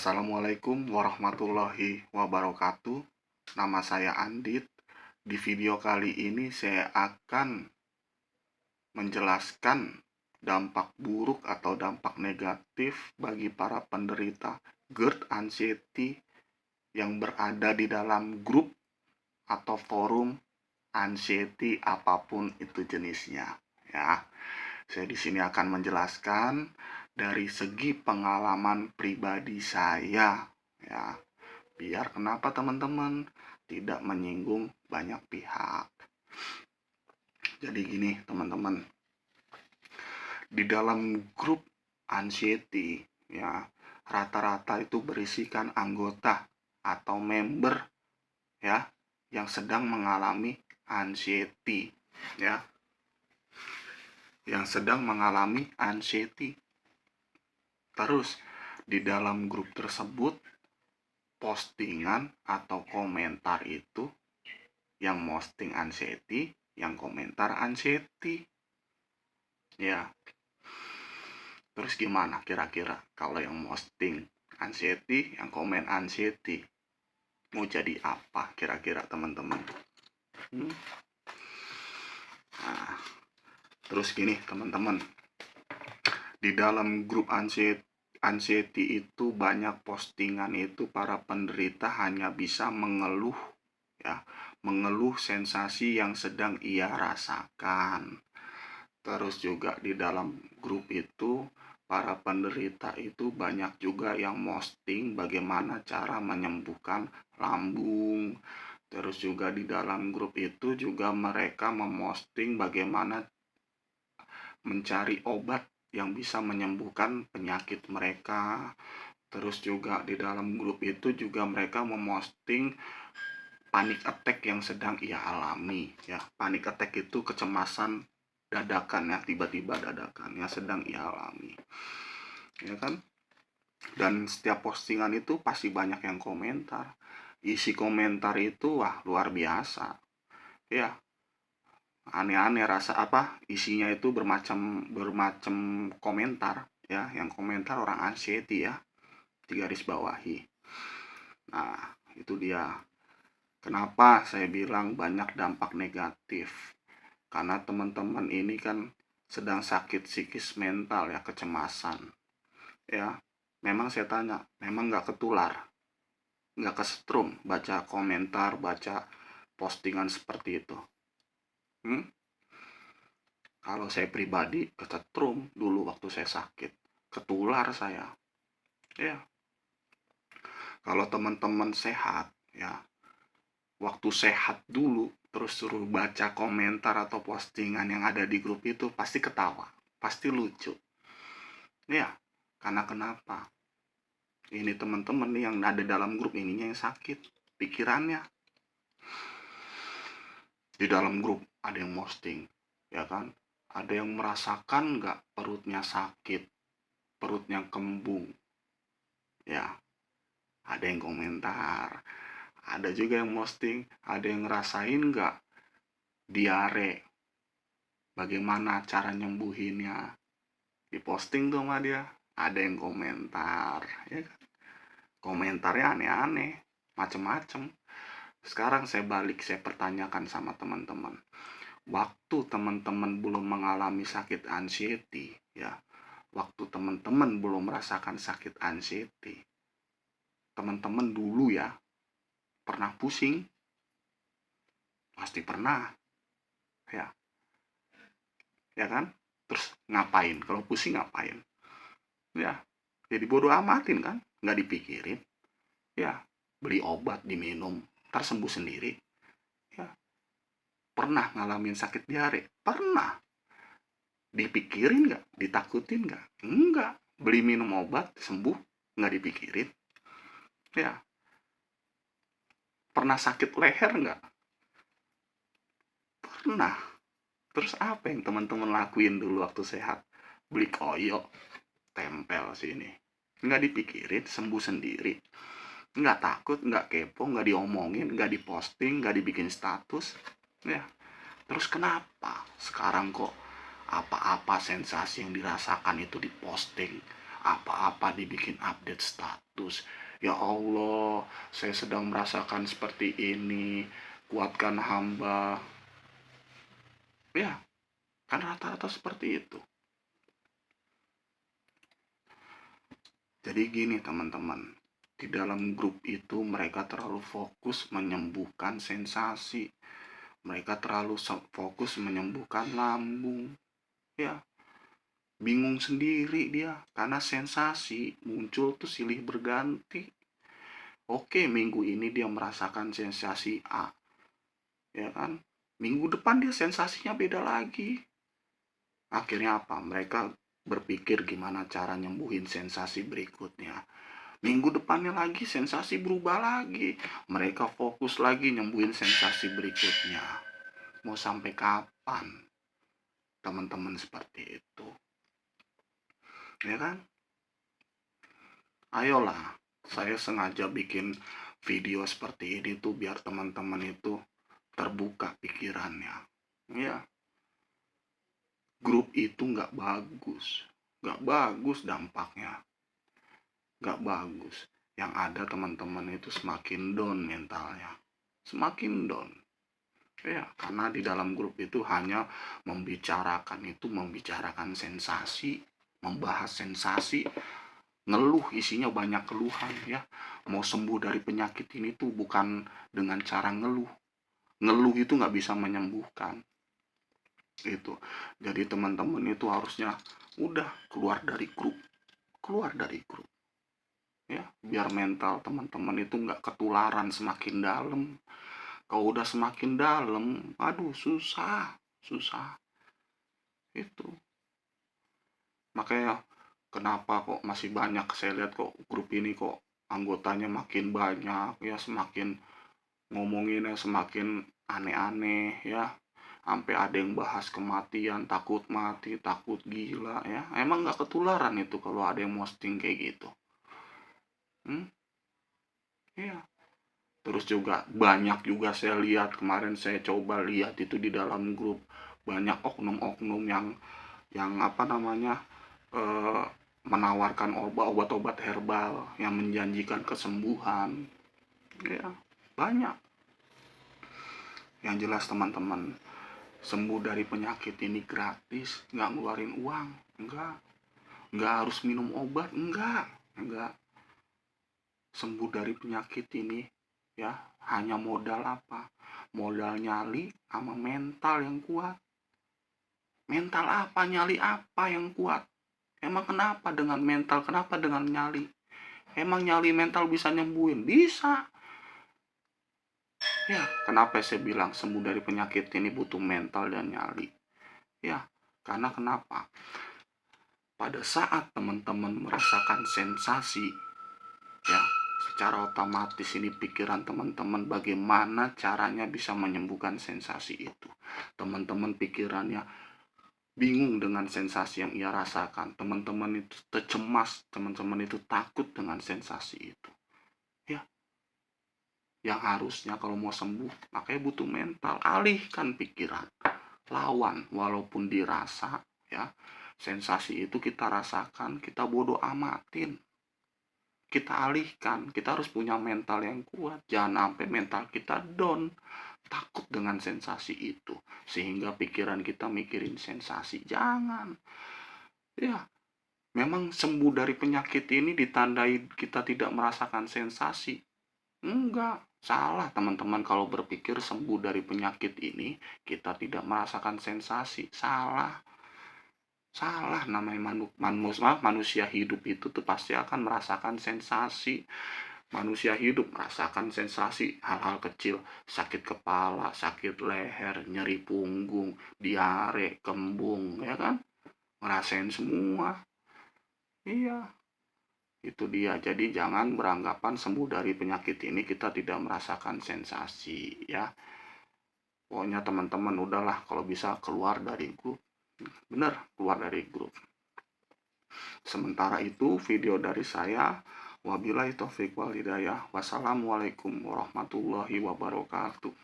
Assalamualaikum warahmatullahi wabarakatuh. Nama saya Andit. Di video kali ini saya akan menjelaskan dampak buruk atau dampak negatif bagi para penderita GERD anxiety yang berada di dalam grup atau forum anxiety apapun itu jenisnya. Ya, saya di sini akan menjelaskan dari segi pengalaman pribadi saya, ya, biar kenapa teman-teman tidak menyinggung banyak pihak. Jadi gini teman-teman, di dalam grup anxiety, ya, rata-rata itu berisikan anggota atau member, ya, yang sedang mengalami anxiety, ya, yang sedang mengalami anxiety. Terus di dalam grup tersebut, postingan atau komentar itu yang posting anxiety, yang komentar anxiety. Ya. Terus gimana kira-kira kalau yang posting anxiety, yang komen anxiety? Mau jadi apa kira-kira teman-teman? Nah, terus gini teman-teman, di dalam grup anxiety itu banyak postingan itu para penderita hanya bisa mengeluh, ya, mengeluh sensasi yang sedang ia rasakan. Terus juga di dalam grup itu para penderita itu banyak juga yang posting bagaimana cara menyembuhkan lambung. Terus juga di dalam grup itu juga mereka memposting bagaimana mencari obat yang bisa menyembuhkan penyakit mereka. Terus juga di dalam grup itu juga mereka memposting panic attack yang sedang ia alami, ya. Panic attack itu kecemasan dadakan, ya, tiba-tiba dadakan yang sedang ia alami, ya kan. Dan setiap postingan itu pasti banyak yang komentar. Isi komentar itu wah luar biasa, ya, aneh-aneh rasa apa isinya itu bermacam komentar, ya, yang komentar orang anxiety, ya, digaris bawahi. Nah, itu dia kenapa saya bilang banyak dampak negatif, karena teman-teman ini kan sedang sakit psikis mental, ya, kecemasan, ya. Memang saya tanya, memang nggak ketular, nggak kesetrum baca komentar, baca postingan seperti itu? Kalau saya pribadi kesetrum dulu waktu saya sakit, ketular saya, ya. Kalau teman-teman sehat, ya, waktu sehat dulu terus suruh baca komentar atau postingan yang ada di grup itu pasti ketawa, pasti lucu, ya. Karena kenapa? Ini teman-teman yang ada dalam grup ininya yang sakit pikirannya. Di dalam grup ada yang posting, ya kan, ada yang merasakan nggak perutnya sakit, perutnya kembung, ya, ada yang komentar. Ada juga yang posting, ada yang ngerasain nggak diare, bagaimana cara nyembuhinnya, diposting tuh sama dia. Ada yang komentar, ya kan, komentarnya aneh-aneh, macem-macem. Sekarang saya balik, saya pertanyakan sama teman-teman, waktu teman-teman belum mengalami sakit anxiety, ya, waktu teman-teman belum merasakan sakit anxiety, teman-teman dulu, ya, pernah pusing? Pasti pernah, ya, ya kan. Terus ngapain kalau pusing? Ngapain? Ya, jadi bodo amatin kan, nggak dipikirin, ya, beli obat diminum, ntar sembuh sendiri, ya. Pernah ngalamin sakit diare? Pernah. Dipikirin nggak? Ditakutin nggak? Enggak. Beli minum obat sembuh, nggak dipikirin, ya. Pernah sakit leher nggak? Pernah. Terus apa yang teman-teman lakuin dulu waktu sehat? Beli koyo, tempel sini, nggak dipikirin, sembuh sendiri, nggak takut, nggak kepo, nggak diomongin, nggak diposting, nggak dibikin status, ya. Terus kenapa sekarang kok apa-apa sensasi yang dirasakan itu diposting, apa-apa dibikin update status? status, "Ya Allah, saya sedang merasakan seperti ini, kuatkan hamba." Ya, kan rata-rata seperti itu. Jadi gini teman-teman, di dalam grup itu mereka terlalu fokus menyembuhkan sensasi. Mereka terlalu fokus menyembuhkan lambung. Ya, bingung sendiri dia karena sensasi muncul tuh silih berganti. Oke, minggu ini dia merasakan sensasi A, ya kan? Minggu depan dia sensasinya beda lagi. Akhirnya apa? Mereka berpikir gimana cara nyembuhin sensasi berikutnya. Minggu depannya lagi sensasi berubah lagi. Mereka fokus lagi nyembuhin sensasi berikutnya. Mau sampai kapan teman-teman seperti itu? Ya kan? Ayolah, saya sengaja bikin video seperti ini tuh biar teman-teman itu terbuka pikirannya. Ya, grup itu nggak bagus dampaknya, nggak bagus. Yang ada teman-teman itu semakin down mentalnya, semakin down. Ya, karena di dalam grup itu hanya membicarakan sensasi, membahas sensasi, ngeluh, isinya banyak keluhan ya. Mau sembuh dari penyakit ini tuh bukan dengan cara ngeluh. Ngeluh itu nggak bisa menyembuhkan. Itu. Jadi teman-teman itu harusnya udah keluar dari grup. Keluar dari grup. Ya, biar mental teman-teman itu nggak ketularan semakin dalam. Kalau udah semakin dalam, aduh susah, susah. Itu. Makanya kenapa kok masih banyak saya lihat kok grup ini kok anggotanya makin banyak ya, semakin ngomonginnya semakin aneh-aneh ya, sampai ada yang bahas kematian, takut mati, takut gila ya. Emang nggak ketularan itu kalau ada yang posting kayak gitu? Iya. Terus juga banyak juga saya lihat, kemarin saya coba lihat itu di dalam grup, banyak oknum-oknum yang apa namanya, eh, menawarkan obat-obat herbal yang menjanjikan kesembuhan. Ya, banyak. Yang jelas teman-teman, sembuh dari penyakit ini gratis, nggak ngeluarin uang, nggak harus minum obat, enggak. Sembuh dari penyakit ini ya hanya modal apa? Modal nyali sama mental yang kuat. Mental apa, nyali apa yang kuat? Emang kenapa dengan mental, kenapa dengan nyali? Emang nyali mental bisa nyembuhin? Bisa. Ya, kenapa saya bilang sembuh dari penyakit ini butuh mental dan nyali? Ya, karena kenapa? Pada saat teman-teman merasakan sensasi, ya, secara otomatis ini pikiran teman-teman bagaimana caranya bisa menyembuhkan sensasi itu. Teman-teman pikirannya bingung dengan sensasi yang ia rasakan. Teman-teman itu tercemas, teman-teman itu takut dengan sensasi itu. Ya, yang harusnya kalau mau sembuh, makanya butuh mental. Alihkan pikiran, lawan walaupun dirasa, ya. Sensasi itu kita rasakan, kita bodoh amatin. Kita alihkan, kita harus punya mental yang kuat. Jangan sampai mental kita down, takut dengan sensasi itu, sehingga pikiran kita mikirin sensasi. Jangan. Ya, memang sembuh dari penyakit ini ditandai kita tidak merasakan sensasi. Enggak, salah teman-teman kalau berpikir sembuh dari penyakit ini kita tidak merasakan sensasi. Salah. Salah, namanya manusia hidup itu tuh pasti akan merasakan sensasi. Manusia hidup merasakan sensasi hal-hal kecil, sakit kepala, sakit leher, nyeri punggung, diare, kembung, ya kan? Ngerasain semua. Iya, itu dia. Jadi jangan beranggapan sembuh dari penyakit ini kita tidak merasakan sensasi, ya. Pokoknya teman-teman udahlah kalau bisa keluar dari grup. Bener, keluar dari grup. Sementara itu video dari saya, wabillahi taufiq wal hidayah. Wassalamualaikum warahmatullahi wabarakatuh.